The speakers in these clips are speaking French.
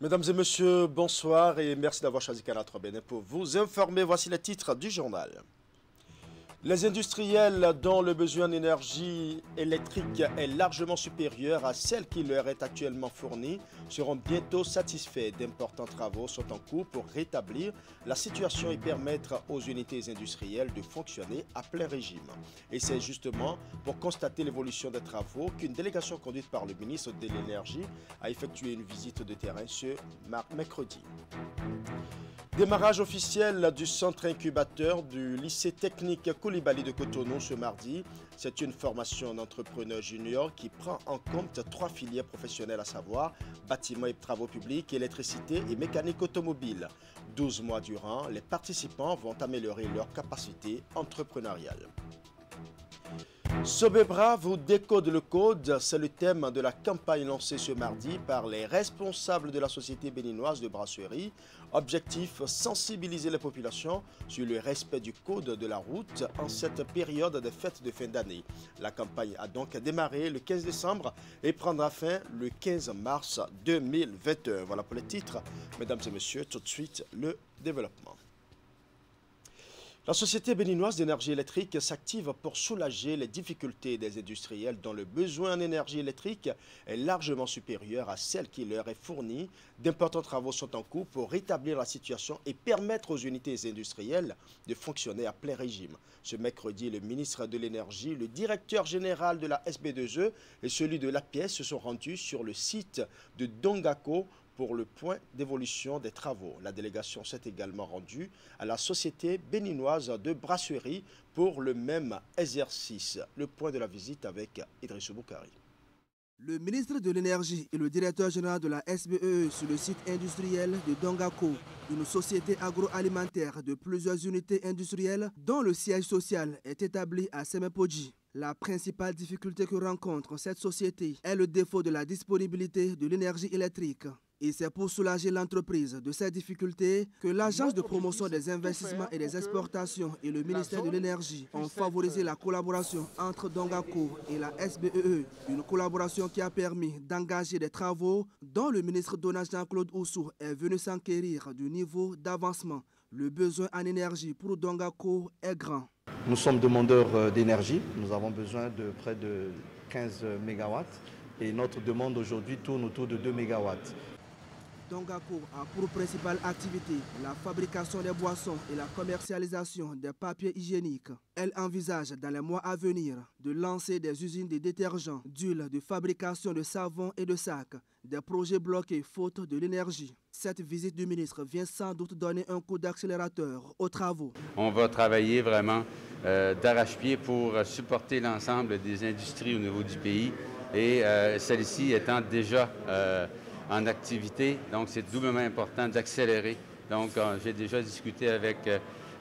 Mesdames et messieurs, bonsoir et merci d'avoir choisi Canal 3 Bénin pour vous informer. Voici les titres du journal. Les industriels dont le besoin d'énergie électrique est largement supérieur à celle qui leur est actuellement fournie seront bientôt satisfaits. D'importants travaux sont en cours pour rétablir la situation et permettre aux unités industrielles de fonctionner à plein régime. Et c'est justement pour constater l'évolution des travaux qu'une délégation conduite par le ministre de l'Énergie a effectué une visite de terrain ce mercredi. Démarrage officiel du centre incubateur du lycée technique Koulibaly de Cotonou ce mardi. C'est une formation d'entrepreneurs juniors qui prend en compte 3 filières professionnelles à savoir bâtiments et travaux publics, électricité et mécanique automobile. 12 mois durant, les participants vont améliorer leurs capacités entrepreneuriales. Sobebra vous décode le code, c'est le thème de la campagne lancée ce mardi par les responsables de la société béninoise de brasserie. Objectif, sensibiliser les populations sur le respect du code de la route en cette période des fêtes de fin d'année. La campagne a donc démarré le 15 décembre et prendra fin le 15 mars 2021. Voilà pour les titres. Mesdames et messieurs, tout de suite, le développement. La Société béninoise d'énergie électrique s'active pour soulager les difficultés des industriels dont le besoin en énergie électrique est largement supérieur à celle qui leur est fournie. D'importants travaux sont en cours pour rétablir la situation et permettre aux unités industrielles de fonctionner à plein régime. Ce mercredi, le ministre de l'Énergie, le directeur général de la SB2E et celui de l'APS se sont rendus sur le site de Dongako pour le point d'évolution des travaux. La délégation s'est également rendue à la Société béninoise de brasserie pour le même exercice. Le point de la visite avec Idrissou Boukari. Le ministre de l'Énergie et le directeur général de la SBE sur le site industriel de Dongako, une société agroalimentaire de plusieurs unités industrielles dont le siège social est établi à Semepodji. La principale difficulté que rencontre cette société est le défaut de la disponibilité de l'énergie électrique. Et c'est pour soulager l'entreprise de ces difficultés que l'Agence de promotion des investissements et des exportations et le ministère de l'Énergie ont favorisé la collaboration entre Dongako et la SBE. Une collaboration qui a permis d'engager des travaux dont le ministre Donald Jean-Claude Oussou est venu s'enquérir du niveau d'avancement. Le besoin en énergie pour Dongako est grand. Nous sommes demandeurs d'énergie. Nous avons besoin de près de 15 MW et notre demande aujourd'hui tourne autour de 2 MW. Dongako a pour principale activité la fabrication des boissons et la commercialisation des papiers hygiéniques. Elle envisage dans les mois à venir de lancer des usines de détergents, d'huile, de fabrication de savon et de sacs, des projets bloqués faute de l'énergie. Cette visite du ministre vient sans doute donner un coup d'accélérateur aux travaux. On va travailler vraiment d'arrache-pied pour supporter l'ensemble des industries au niveau du pays et celle-ci étant déjà en activité, donc c'est doublement important d'accélérer. Donc j'ai déjà discuté avec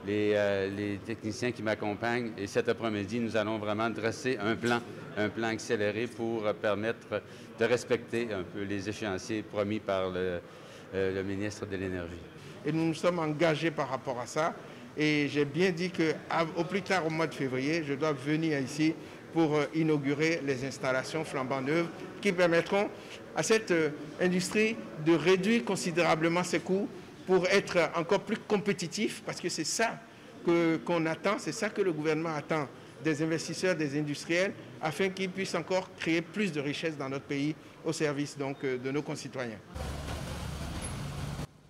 les techniciens qui m'accompagnent et cet après-midi, nous allons vraiment dresser un plan accéléré pour permettre de respecter un peu les échéanciers promis par le ministre de l'Énergie. Et nous nous sommes engagés par rapport à ça et j'ai bien dit qu'au plus tard au mois de février, je dois venir ici pour inaugurer les installations flambant neuves qui permettront à cette industrie de réduire considérablement ses coûts pour être encore plus compétitif, parce que c'est ça qu'on attend, c'est ça que le gouvernement attend des investisseurs, des industriels, afin qu'ils puissent encore créer plus de richesses dans notre pays au service donc, de nos concitoyens.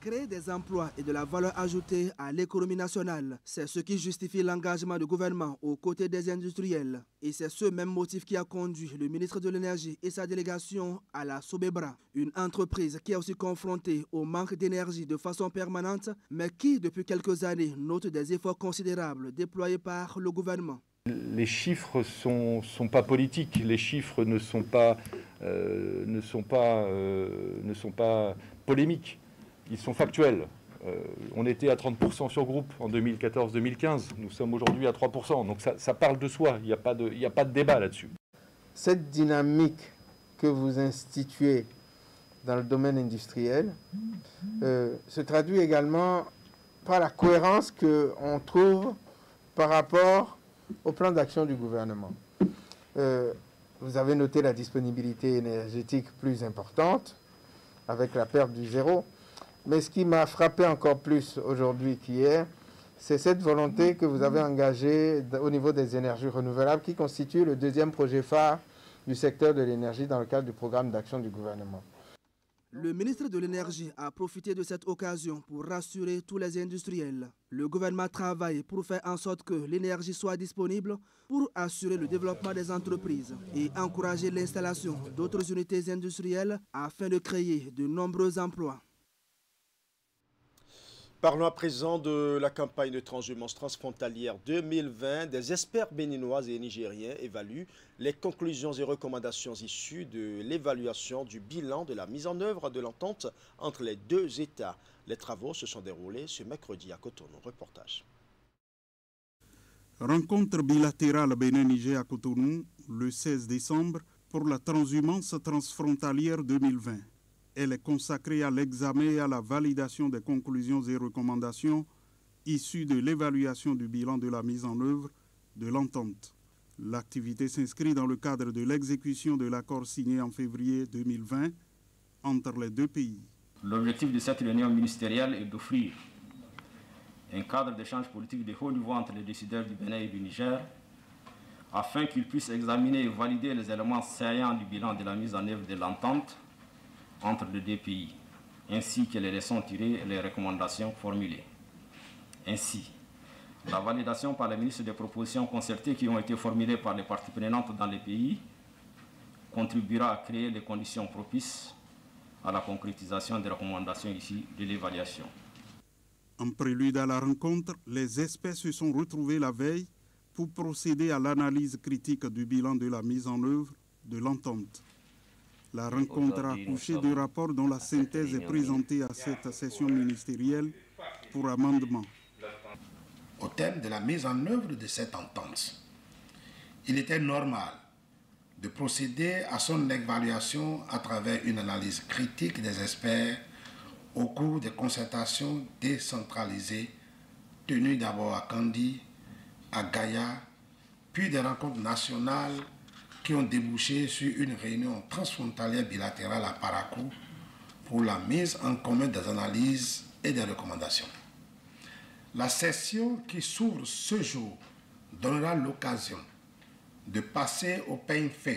Créer des emplois et de la valeur ajoutée à l'économie nationale, c'est ce qui justifie l'engagement du gouvernement aux côtés des industriels. Et c'est ce même motif qui a conduit le ministre de l'Énergie et sa délégation à la Sobebra, une entreprise qui est aussi confrontée au manque d'énergie de façon permanente, mais qui, depuis quelques années, note des efforts considérables déployés par le gouvernement. Les chiffres sont pas politiques, les chiffres ne sont pas polémiques. Ils sont factuels. On était à 30% sur groupe en 2014-2015. Nous sommes aujourd'hui à 3%. Donc ça parle de soi. Il n'y a pas de débat là-dessus. Cette dynamique que vous instituez dans le domaine industriel se traduit également par la cohérence qu'on trouve par rapport au plan d'action du gouvernement. Vous avez noté la disponibilité énergétique plus importante. avec la perte du zéro. Mais ce qui m'a frappé encore plus aujourd'hui qu'hier, c'est cette volonté que vous avez engagée au niveau des énergies renouvelables qui constitue le deuxième projet phare du secteur de l'énergie dans le cadre du programme d'action du gouvernement. Le ministre de l'Énergie a profité de cette occasion pour rassurer tous les industriels. Le gouvernement travaille pour faire en sorte que l'énergie soit disponible pour assurer le développement des entreprises et encourager l'installation d'autres unités industrielles afin de créer de nombreux emplois. Parlons à présent de la campagne de transhumance transfrontalière 2020. Des experts béninois et nigériens évaluent les conclusions et recommandations issues de l'évaluation du bilan de la mise en œuvre de l'entente entre les deux États. Les travaux se sont déroulés ce mercredi à Cotonou. Reportage. Rencontre bilatérale Bénin-Niger à Cotonou le 16 décembre pour la transhumance transfrontalière 2020. Elle est consacrée à l'examen et à la validation des conclusions et recommandations issues de l'évaluation du bilan de la mise en œuvre de l'entente. L'activité s'inscrit dans le cadre de l'exécution de l'accord signé en février 2020 entre les deux pays. L'objectif de cette réunion ministérielle est d'offrir un cadre d'échange politique de haut niveau entre les décideurs du Bénin et du Niger afin qu'ils puissent examiner et valider les éléments saillants du bilan de la mise en œuvre de l'entente entre les deux pays, ainsi que les leçons tirées et les recommandations formulées. Ainsi, la validation par les ministres des propositions concertées qui ont été formulées par les parties prenantes dans les pays contribuera à créer les conditions propices à la concrétisation des recommandations issues de l'évaluation. En prélude à la rencontre, les experts se sont retrouvés la veille pour procéder à l'analyse critique du bilan de la mise en œuvre de l'entente. La rencontre a accouché de rapports dont la synthèse est présentée à cette session ministérielle pour amendement. Au terme de la mise en œuvre de cette entente, il était normal de procéder à son évaluation à travers une analyse critique des experts au cours des concertations décentralisées tenues d'abord à Kandi, à Gaïa, puis des rencontres nationales qui ont débouché sur une réunion transfrontalière bilatérale à Parakou pour la mise en commun des analyses et des recommandations. La session qui s'ouvre ce jour donnera l'occasion de passer au peigne fin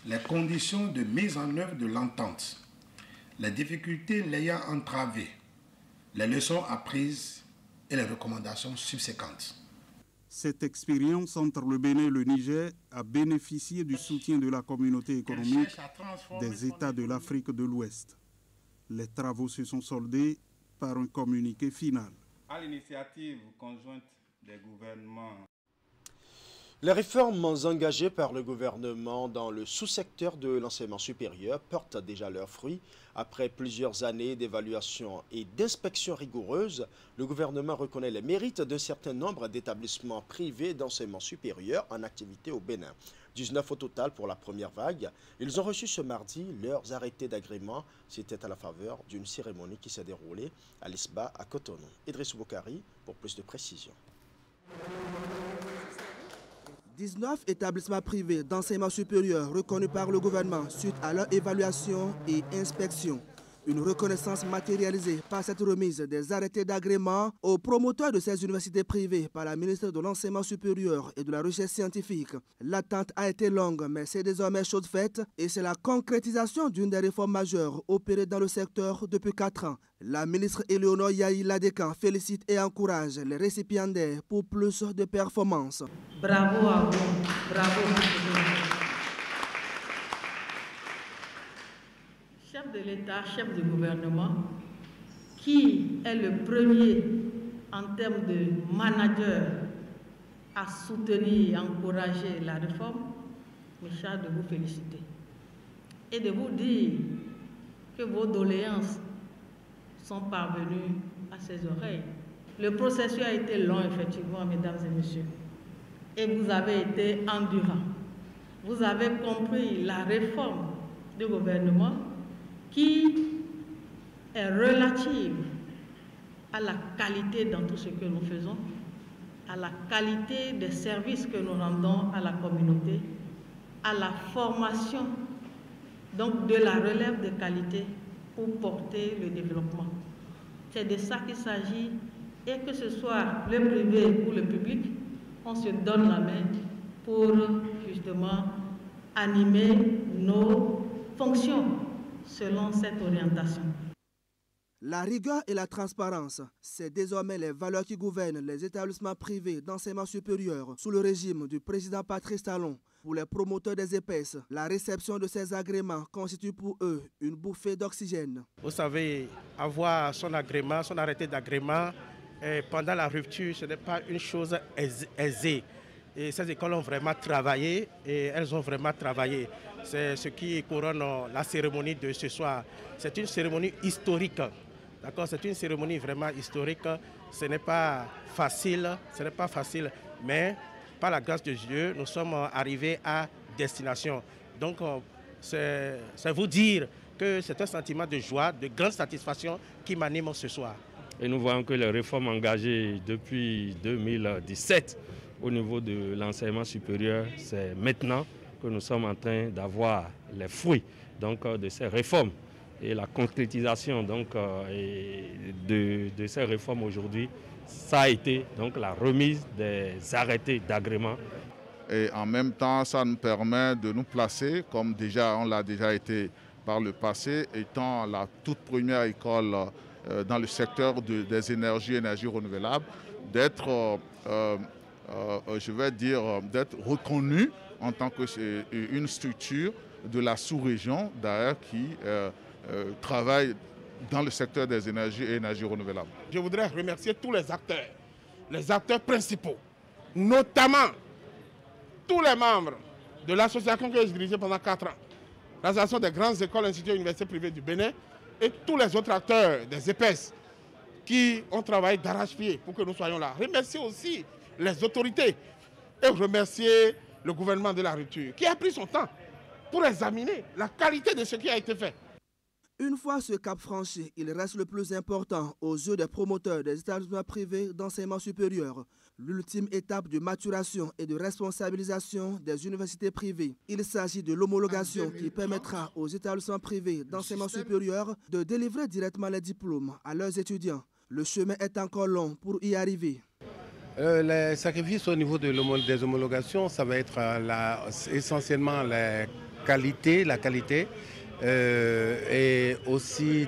les conditions de mise en œuvre de l'entente, les difficultés l'ayant entravée, les leçons apprises et les recommandations subséquentes. Cette expérience entre le Bénin et le Niger a bénéficié du soutien de la communauté économique des États de l'Afrique de l'Ouest. Les travaux se sont soldés par un communiqué final. À l'initiative conjointe des gouvernements. Les réformes engagées par le gouvernement dans le sous-secteur de l'enseignement supérieur portent déjà leurs fruits. Après plusieurs années d'évaluation et d'inspection rigoureuse, le gouvernement reconnaît les mérites d'un certain nombre d'établissements privés d'enseignement supérieur en activité au Bénin. 19 au total pour la première vague. Ils ont reçu ce mardi leurs arrêtés d'agrément. C'était à la faveur d'une cérémonie qui s'est déroulée à l'ISBA à Cotonou. Idriss Boukari pour plus de précisions. 19 établissements privés d'enseignement supérieur reconnus par le gouvernement suite à leur évaluation et inspection. Une reconnaissance matérialisée par cette remise des arrêtés d'agrément aux promoteurs de ces universités privées par la ministre de l'Enseignement supérieur et de la Recherche scientifique. L'attente a été longue, mais c'est désormais chose faite et c'est la concrétisation d'une des réformes majeures opérées dans le secteur depuis 4 ans. La ministre Éléonore Yahi Ladekan félicite et encourage les récipiendaires pour plus de performances. Bravo à vous, bravo. Chef de l'État, chef du gouvernement, qui est le premier en termes de manager à soutenir et encourager la réforme, me charge de vous féliciter et de vous dire que vos doléances sont parvenues à ses oreilles. Le processus a été long, effectivement, mesdames et messieurs, et vous avez été endurants. Vous avez compris la réforme du gouvernement qui est relative à la qualité dans tout ce que nous faisons, à la qualité des services que nous rendons à la communauté, à la formation donc de la relève de qualité pour porter le développement. C'est de ça qu'il s'agit, et que ce soit le privé ou le public, on se donne la main pour justement animer nos fonctions selon cette orientation. La rigueur et la transparence, c'est désormais les valeurs qui gouvernent les établissements privés d'enseignement supérieur sous le régime du président Patrice Talon. Pour les promoteurs des EPS, la réception de ces agréments constitue pour eux une bouffée d'oxygène. Vous savez, avoir son agrément, son arrêté d'agrément pendant la rupture, ce n'est pas une chose aisée. Et ces écoles ont vraiment travaillé, et elles ont vraiment travaillé. C'est ce qui couronne la cérémonie de ce soir. C'est une cérémonie historique. D'accord, c'est une cérémonie vraiment historique. Ce n'est pas facile, mais par la grâce de Dieu, nous sommes arrivés à destination. Donc, c'est vous dire que c'est un sentiment de joie, de grande satisfaction qui m'anime ce soir. Et nous voyons que les réformes engagées depuis 2017 au niveau de l'enseignement supérieur, c'est maintenant que nous sommes en train d'avoir les fruits de ces réformes. Et la concrétisation de ces réformes aujourd'hui, ça a été la remise des arrêtés d'agrément. Et en même temps, ça nous permet de nous placer, comme on l'a déjà été par le passé, étant la toute première école dans le secteur des énergies renouvelables, d'être reconnue en tant qu'une structure de la sous-région d'ailleurs qui travaille dans le secteur des énergies et énergies renouvelables. Je voudrais remercier tous les acteurs principaux, notamment tous les membres de l'association que j'ai dirigée pendant 4 ans, l'association des grandes écoles, instituts et universités privées du Bénin, et tous les autres acteurs des EPS qui ont travaillé d'arrache-pied pour que nous soyons là. Remercier aussi les autorités et remercier le gouvernement de la rupture qui a pris son temps pour examiner la qualité de ce qui a été fait. Une fois ce cap franchi, il reste le plus important aux yeux des promoteurs des établissements privés d'enseignement supérieur, l'ultime étape de maturation et de responsabilisation des universités privées. Il s'agit de l'homologation qui permettra aux établissements privés d'enseignement supérieur de délivrer directement les diplômes à leurs étudiants. Le chemin est encore long pour y arriver. Les sacrifices au niveau des homologations, ça va être essentiellement la qualité. Et aussi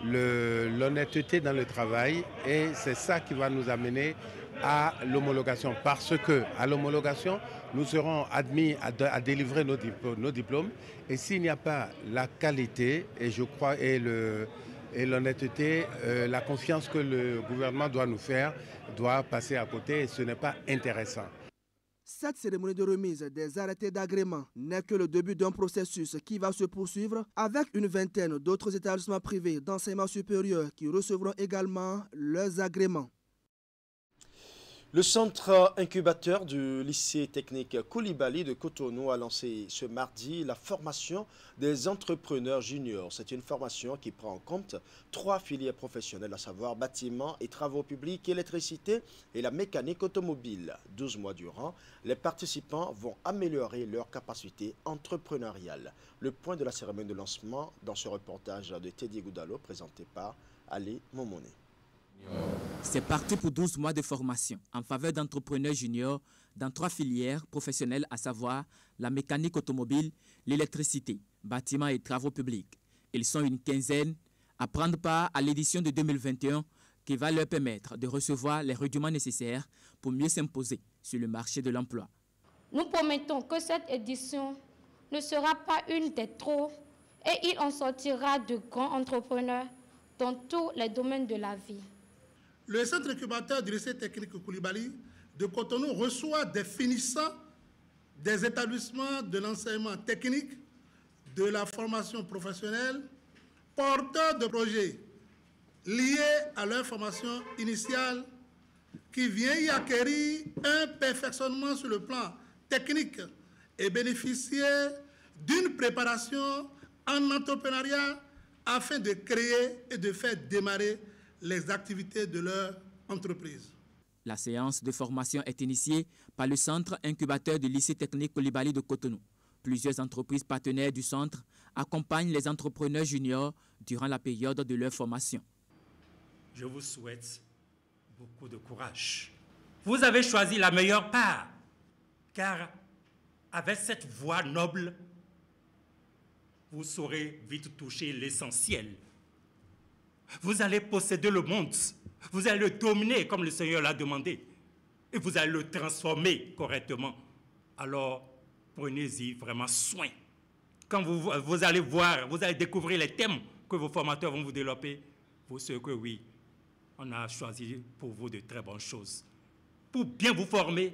l'honnêteté dans le travail, et c'est ça qui va nous amener à l'homologation, parce que à l'homologation nous serons admis à délivrer nos diplômes, et s'il n'y a pas la qualité et l'honnêteté, la confiance que le gouvernement doit nous faire doit passer à côté, et ce n'est pas intéressant. Cette cérémonie de remise des arrêtés d'agrément n'est que le début d'un processus qui va se poursuivre avec une vingtaine d'autres établissements privés d'enseignement supérieur qui recevront également leurs agréments. Le centre incubateur du lycée technique Koulibaly de Cotonou a lancé ce mardi la formation des entrepreneurs juniors. C'est une formation qui prend en compte 3 filières professionnelles, à savoir bâtiments et travaux publics, électricité et la mécanique automobile. 12 mois durant, les participants vont améliorer leurs capacités entrepreneuriales. Le point de la cérémonie de lancement dans ce reportage de Teddy Goudalo présenté par Ali Momone. C'est parti pour 12 mois de formation en faveur d'entrepreneurs juniors dans 3 filières professionnelles, à savoir la mécanique automobile, l'électricité, bâtiments et travaux publics. Ils sont une quinzaine à prendre part à l'édition de 2021 qui va leur permettre de recevoir les rudiments nécessaires pour mieux s'imposer sur le marché de l'emploi. Nous promettons que cette édition ne sera pas une des trop et il en sortira de grands entrepreneurs dans tous les domaines de la vie. Le centre incubateur du lycée technique Koulibaly de Cotonou reçoit des finissants des établissements de l'enseignement technique, de la formation professionnelle, porteurs de projets liés à leur formation initiale, qui viennent y acquérir un perfectionnement sur le plan technique et bénéficier d'une préparation en entrepreneuriat afin de créer et de faire démarrer les activités de leur entreprise. La séance de formation est initiée par le centre incubateur du lycée technique Koulibaly de Cotonou. Plusieurs entreprises partenaires du centre accompagnent les entrepreneurs juniors durant la période de leur formation. Je vous souhaite beaucoup de courage. Vous avez choisi la meilleure part, car avec cette voie noble, vous saurez vite toucher l'essentiel. Vous allez posséder le monde, vous allez le dominer comme le Seigneur l'a demandé, et vous allez le transformer correctement. Alors, prenez-y vraiment soin. Quand vous allez voir, vous allez découvrir les thèmes que vos formateurs vont vous développer, vous saurez que oui, on a choisi pour vous de très bonnes choses. Pour bien vous former,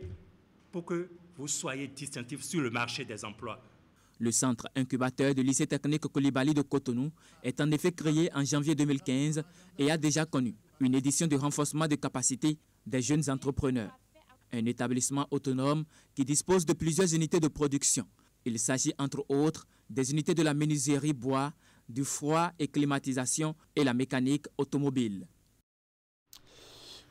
pour que vous soyez distinctif sur le marché des emplois. Le centre incubateur du lycée technique Coulibaly de Cotonou est en effet créé en janvier 2015 et a déjà connu une édition de renforcement des capacités des jeunes entrepreneurs. Un établissement autonome qui dispose de plusieurs unités de production. Il s'agit entre autres des unités de la menuiserie bois, du froid et climatisation et la mécanique automobile.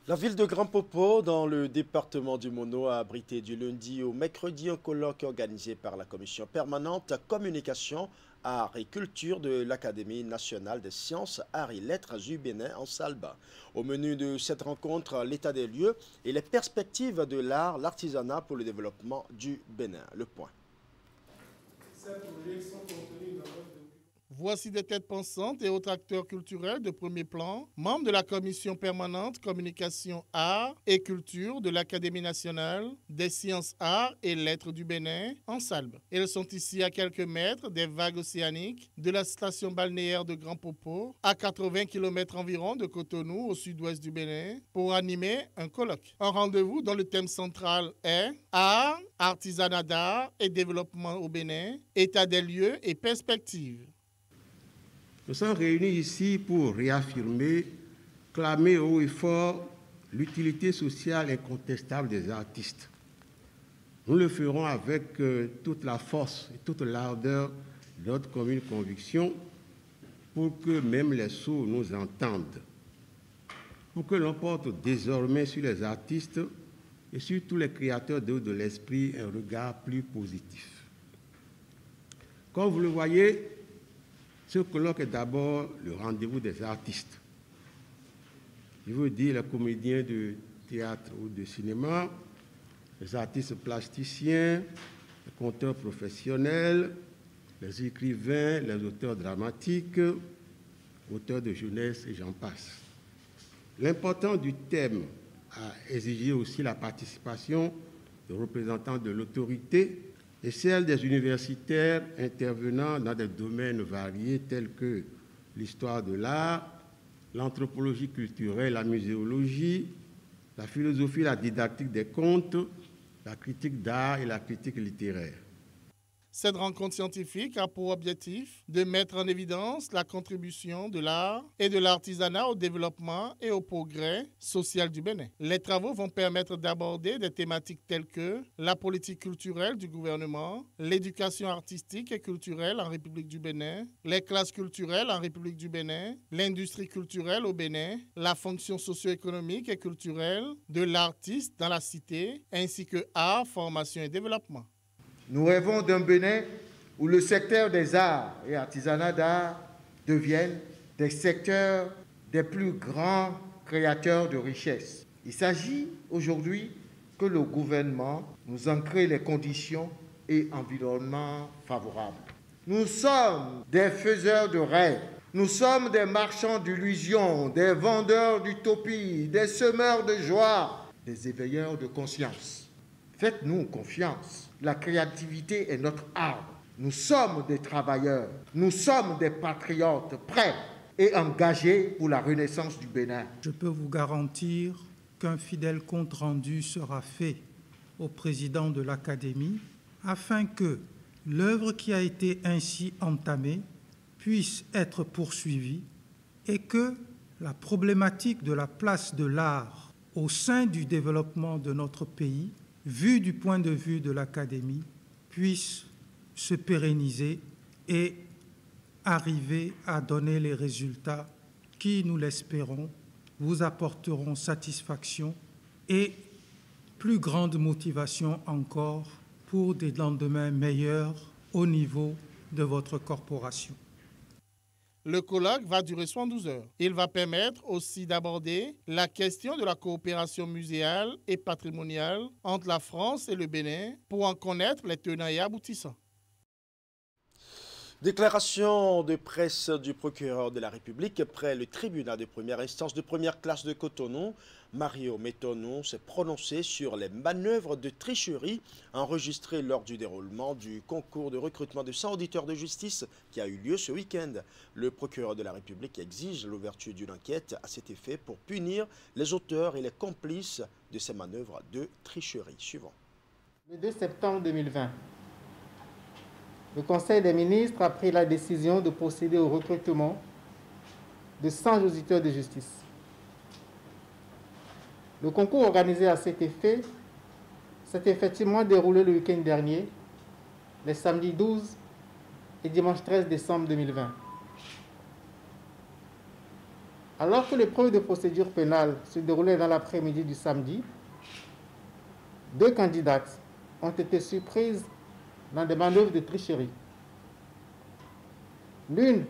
La ville de Grand Popo, dans le département du Mono, a abrité du lundi au mercredi un colloque organisé par la commission permanente communication, arts et culture de l'Académie nationale des sciences, arts et lettres du Bénin en Salba. Au menu de cette rencontre, l'état des lieux et les perspectives de l'art, l'artisanat pour le développement du Bénin. Le point. Voici des têtes pensantes et autres acteurs culturels de premier plan, membres de la commission permanente communication, arts et culture de l'Académie nationale des sciences, arts et lettres du Bénin en Salbe. Ils sont ici à quelques mètres des vagues océaniques de la station balnéaire de Grand Popo, à 80 km environ de Cotonou au sud-ouest du Bénin, pour animer un colloque. Un rendez-vous dont le thème central est art, artisanat d'art et développement au Bénin, état des lieux et perspectives. Nous sommes réunis ici pour réaffirmer, clamer haut et fort l'utilité sociale incontestable des artistes. Nous le ferons avec toute la force et toute l'ardeur de notre commune conviction pour que même les sourds nous entendent, pour que l'on porte désormais sur les artistes et sur tous les créateurs de l'esprit un regard plus positif. Comme vous le voyez, ce colloque est d'abord le rendez-vous des artistes. Je veux dire les comédiens de théâtre ou de cinéma, les artistes plasticiens, les conteurs professionnels, les écrivains, les auteurs dramatiques, auteurs de jeunesse et j'en passe. L'importance du thème a exigé aussi la participation de représentants de l'autorité et celle des universitaires intervenant dans des domaines variés tels que l'histoire de l'art, l'anthropologie culturelle, la muséologie, la philosophie, la didactique des contes, la critique d'art et la critique littéraire. Cette rencontre scientifique a pour objectif de mettre en évidence la contribution de l'art et de l'artisanat au développement et au progrès social du Bénin. Les travaux vont permettre d'aborder des thématiques telles que la politique culturelle du gouvernement, l'éducation artistique et culturelle en République du Bénin, les classes culturelles en République du Bénin, l'industrie culturelle au Bénin, la fonction socio-économique et culturelle de l'artiste dans la cité, ainsi que art, formation et développement. Nous rêvons d'un Bénin où le secteur des arts et artisanat d'art deviennent des secteurs des plus grands créateurs de richesses. Il s'agit aujourd'hui que le gouvernement nous en crée les conditions et environnements favorables. Nous sommes des faiseurs de rêves, nous sommes des marchands d'illusions, des vendeurs d'utopie, des semeurs de joie, des éveilleurs de conscience. Faites-nous confiance. La créativité est notre arme. Nous sommes des travailleurs, nous sommes des patriotes prêts et engagés pour la renaissance du Bénin. Je peux vous garantir qu'un fidèle compte-rendu sera fait au président de l'Académie afin que l'œuvre qui a été ainsi entamée puisse être poursuivie et que la problématique de la place de l'art au sein du développement de notre pays, vu du point de vue de l'Académie, puisse se pérenniser et arriver à donner les résultats qui, nous l'espérons, vous apporteront satisfaction et plus grande motivation encore pour des lendemains meilleurs au niveau de votre corporation. Le colloque va durer 72 heures. Il va permettre aussi d'aborder la question de la coopération muséale et patrimoniale entre la France et le Bénin pour en connaître les tenants et aboutissants. Déclaration de presse du procureur de la République près le tribunal de première instance de première classe de Cotonou. Mario Metonou s'est prononcé sur les manœuvres de tricherie enregistrées lors du déroulement du concours de recrutement de 100 auditeurs de justice qui a eu lieu ce week-end. Le procureur de la République exige l'ouverture d'une enquête à cet effet pour punir les auteurs et les complices de ces manœuvres de tricherie. Suivant. Le 2 septembre 2020, le Conseil des ministres a pris la décision de procéder au recrutement de 100 auditeurs de justice. Le concours organisé à cet effet s'est effectivement déroulé le week-end dernier, les samedis 12 et dimanche 13 décembre 2020. Alors que l'épreuve de procédure pénale se déroulait dans l'après-midi du samedi, 2 candidates ont été surprises dans des manœuvres de tricherie. L'une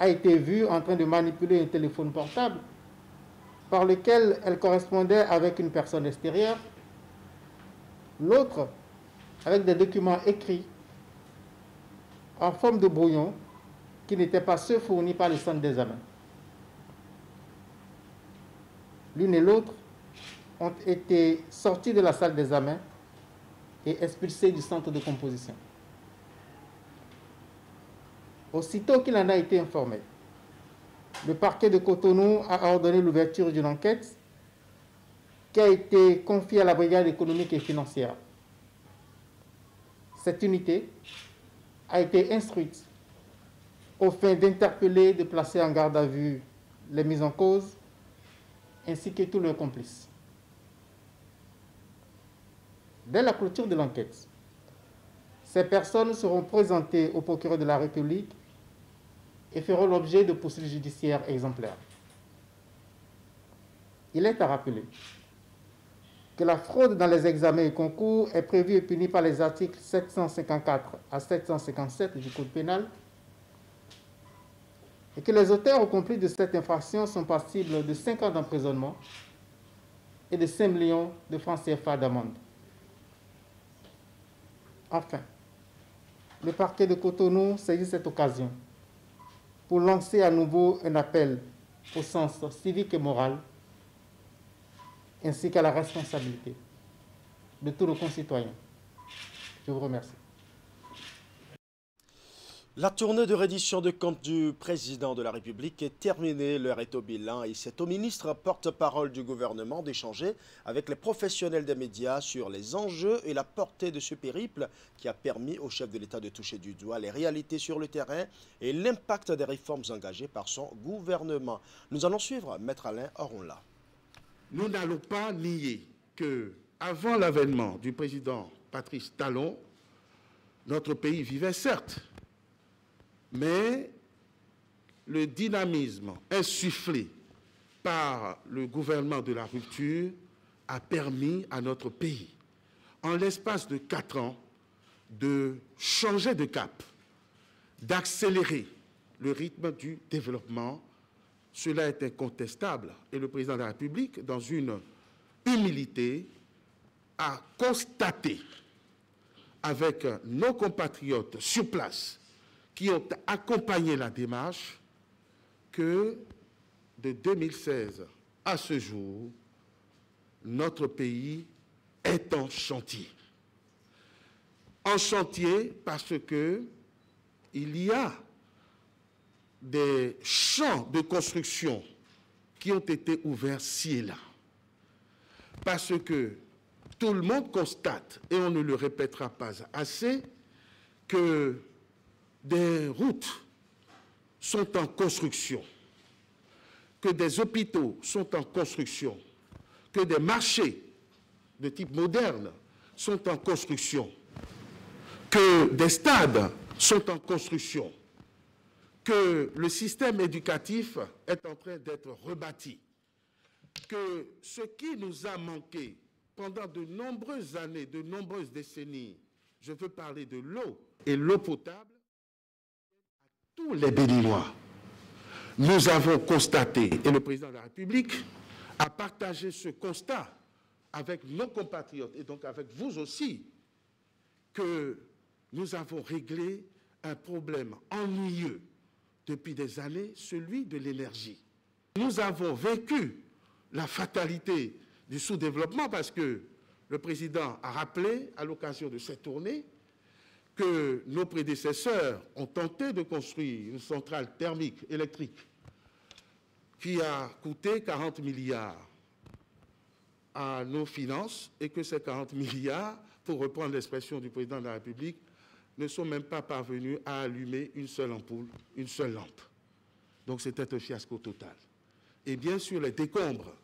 a été vue en train de manipuler un téléphone portable par lequel elle correspondait avec une personne extérieure, l'autre avec des documents écrits en forme de brouillon qui n'étaient pas ceux fournis par le centre d'examen. L'une et l'autre ont été sorties de la salle d'examen et expulsés du centre de composition. Aussitôt qu'il en a été informé, le parquet de Cotonou a ordonné l'ouverture d'une enquête qui a été confiée à la brigade économique et financière. Cette unité a été instruite aux fins d'interpeller, de placer en garde à vue les mis en cause ainsi que tous leurs complices. Dès la clôture de l'enquête, ces personnes seront présentées au procureur de la République et feront l'objet de poursuites judiciaires exemplaires. Il est à rappeler que la fraude dans les examens et concours est prévue et punie par les articles 754 à 757 du Code pénal et que les auteurs ou complices de cette infraction sont passibles de 5 ans d'emprisonnement et de 5 millions de francs CFA d'amende. Enfin, le parquet de Cotonou saisit cette occasion pour lancer à nouveau un appel au sens civique et moral, ainsi qu'à la responsabilité de tous nos concitoyens. Je vous remercie. La tournée de reddition de comptes du président de la République est terminée. L'heure est au bilan et c'est au ministre porte-parole du gouvernement d'échanger avec les professionnels des médias sur les enjeux et la portée de ce périple qui a permis au chef de l'État de toucher du doigt les réalités sur le terrain et l'impact des réformes engagées par son gouvernement. Nous allons suivre Maître Alain Oronla. Nous n'allons pas nier que, avant l'avènement du président Patrice Talon, notre pays vivait certes, mais le dynamisme insufflé par le gouvernement de la rupture a permis à notre pays, en l'espace de 4 ans, de changer de cap, d'accélérer le rythme du développement. Cela est incontestable. Et le président de la République, dans une humilité, a constaté avec nos compatriotes sur place qui ont accompagné la démarche que de 2016 à ce jour, notre pays est en chantier. En chantier parce qu'il y a des champs de construction qui ont été ouverts ci et là. Parce que tout le monde constate, et on ne le répétera pas assez, que des routes sont en construction, que des hôpitaux sont en construction, que des marchés de type moderne sont en construction, que des stades sont en construction, que le système éducatif est en train d'être rebâti, que ce qui nous a manqué pendant de nombreuses années, de nombreuses décennies, Je veux parler de l'eau et l'eau potable à tous les Béninois. Nous avons constaté, et le président de la République a partagé ce constat avec nos compatriotes et donc avec vous aussi, que nous avons réglé un problème ennuyeux depuis des années, celui de l'énergie. Nous avons vécu la fatalité du sous-développement parce que le président a rappelé à l'occasion de cette tournée que nos prédécesseurs ont tenté de construire une centrale thermique électrique qui a coûté 40 milliards à nos finances et que ces 40 milliards, pour reprendre l'expression du président de la République, ne sont même pas parvenus à allumer une seule ampoule, une seule lampe. Donc c'était un fiasco total. Et bien sûr, les décombres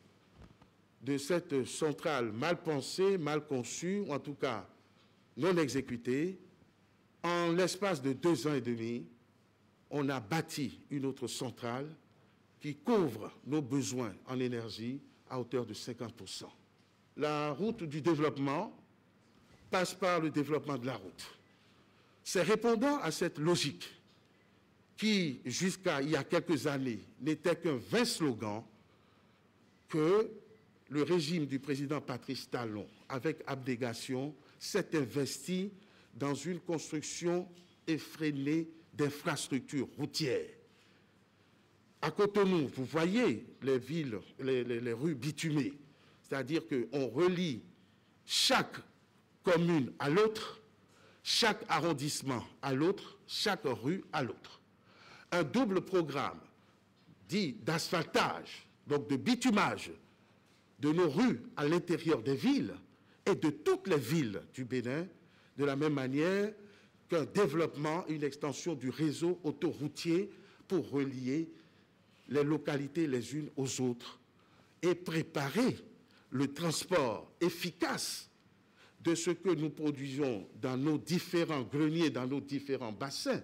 de cette centrale mal pensée, mal conçue, ou en tout cas non exécutée, en l'espace de 2 ans et demi, on a bâti une autre centrale qui couvre nos besoins en énergie à hauteur de 50%. La route du développement passe par le développement de la route. C'est répondant à cette logique qui, jusqu'à il y a quelques années, n'était qu'un vain slogan que le régime du président Patrice Talon, avec abnégation, s'est investi dans une construction effrénée d'infrastructures routières. À Cotonou, vous voyez les villes, les rues bitumées, c'est-à-dire qu'on relie chaque commune à l'autre, chaque arrondissement à l'autre, chaque rue à l'autre. Un double programme dit d'asphaltage, donc de bitumage, de nos rues à l'intérieur des villes et de toutes les villes du Bénin, de la même manière qu'un développement, une extension du réseau autoroutier pour relier les localités les unes aux autres et préparer le transport efficace de ce que nous produisons dans nos différents greniers, dans nos différents bassins.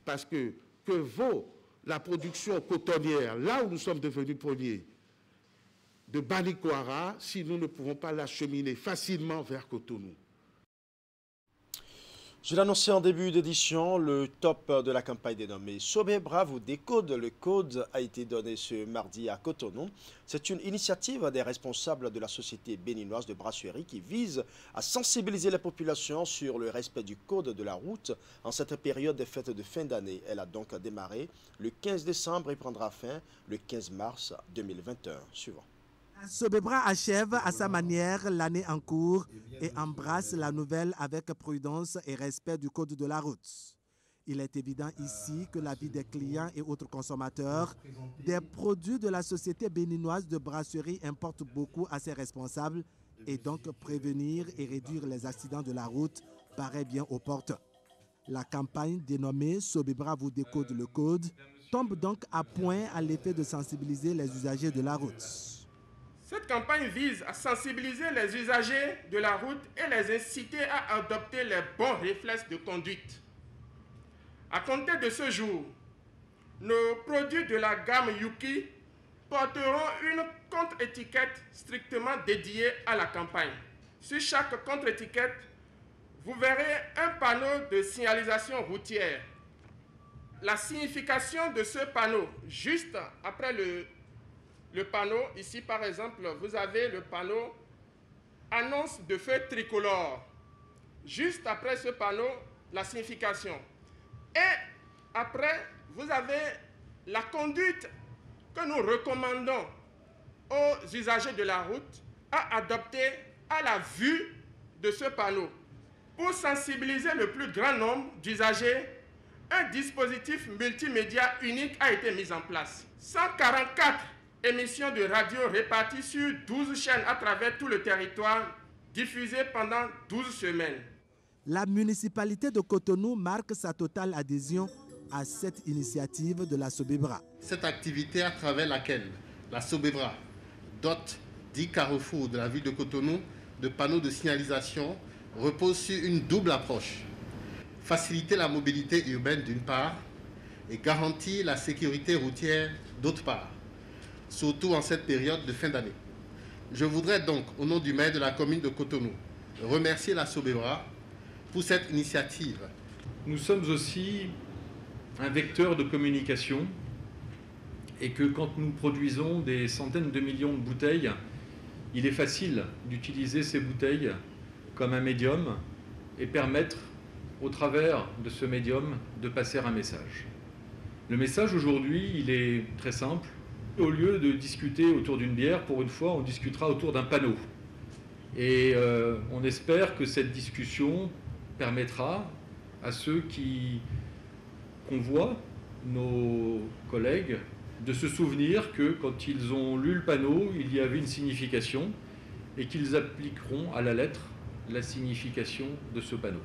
Parce que vaut la production cotonnière, là où nous sommes devenus premiers, de Banikwara, si nous ne pouvons pas l'acheminer facilement vers Cotonou? Je l'annonçais en début d'édition, le top de la campagne dénommée Sobebra vous décode. Le code a été donné ce mardi à Cotonou. C'est une initiative des responsables de la société béninoise de brasserie qui vise à sensibiliser les populations sur le respect du code de la route en cette période des fêtes de fin d'année. Elle a donc démarré le 15 décembre et prendra fin le 15 mars 2021. Suivant. Sobebra achève à sa manière l'année en cours et embrasse la nouvelle avec prudence et respect du code de la route. Il est évident ici que la vie des clients et autres consommateurs des produits de la société béninoise de brasserie importe beaucoup à ses responsables et donc prévenir et réduire les accidents de la route paraît bien opportun. La campagne dénommée Sobebra vous décode le code tombe donc à point à l'effet de sensibiliser les usagers de la route. Cette campagne vise à sensibiliser les usagers de la route et les inciter à adopter les bons réflexes de conduite. À compter de ce jour, nos produits de la gamme Yuki porteront une contre-étiquette strictement dédiée à la campagne. Sur chaque contre-étiquette, vous verrez un panneau de signalisation routière. La signification de ce panneau, juste après le panneau, ici par exemple, vous avez le panneau annonce de feu tricolore. Juste après ce panneau, la signification. Et après, vous avez la conduite que nous recommandons aux usagers de la route à adopter à la vue de ce panneau. Pour sensibiliser le plus grand nombre d'usagers, un dispositif multimédia unique a été mis en place. 144 émissions de radio réparties sur 12 chaînes à travers tout le territoire, diffusées pendant 12 semaines. La municipalité de Cotonou marque sa totale adhésion à cette initiative de la Sobebra. Cette activité à travers laquelle la Sobebra dote 10 carrefours de la ville de Cotonou de panneaux de signalisation repose sur une double approche. Faciliter la mobilité urbaine d'une part et garantir la sécurité routière d'autre part, surtout en cette période de fin d'année. Je voudrais donc, au nom du maire de la commune de Cotonou, remercier la Sobebra pour cette initiative. Nous sommes aussi un vecteur de communication et que quand nous produisons des centaines de millions de bouteilles, il est facile d'utiliser ces bouteilles comme un médium et permettre, au travers de ce médium, de passer un message. Le message aujourd'hui, il est très simple. Au lieu de discuter autour d'une bière, pour une fois, on discutera autour d'un panneau. Et on espère que cette discussion permettra à ceux qui convoient nos collègues de se souvenir que quand ils ont lu le panneau, il y avait une signification et qu'ils appliqueront à la lettre la signification de ce panneau.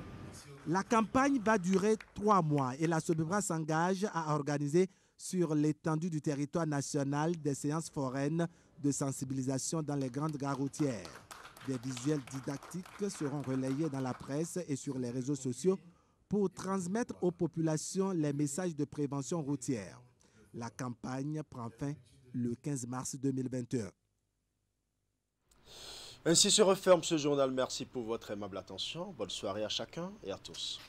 La campagne va durer 3 mois et la Sobebra s'engage à organiser sur l'étendue du territoire national des séances foraines de sensibilisation dans les grandes gares routières. Des visuels didactiques seront relayés dans la presse et sur les réseaux sociaux pour transmettre aux populations les messages de prévention routière. La campagne prend fin le 15 mars 2021. Ainsi se referme ce journal. Merci pour votre aimable attention. Bonne soirée à chacun et à tous.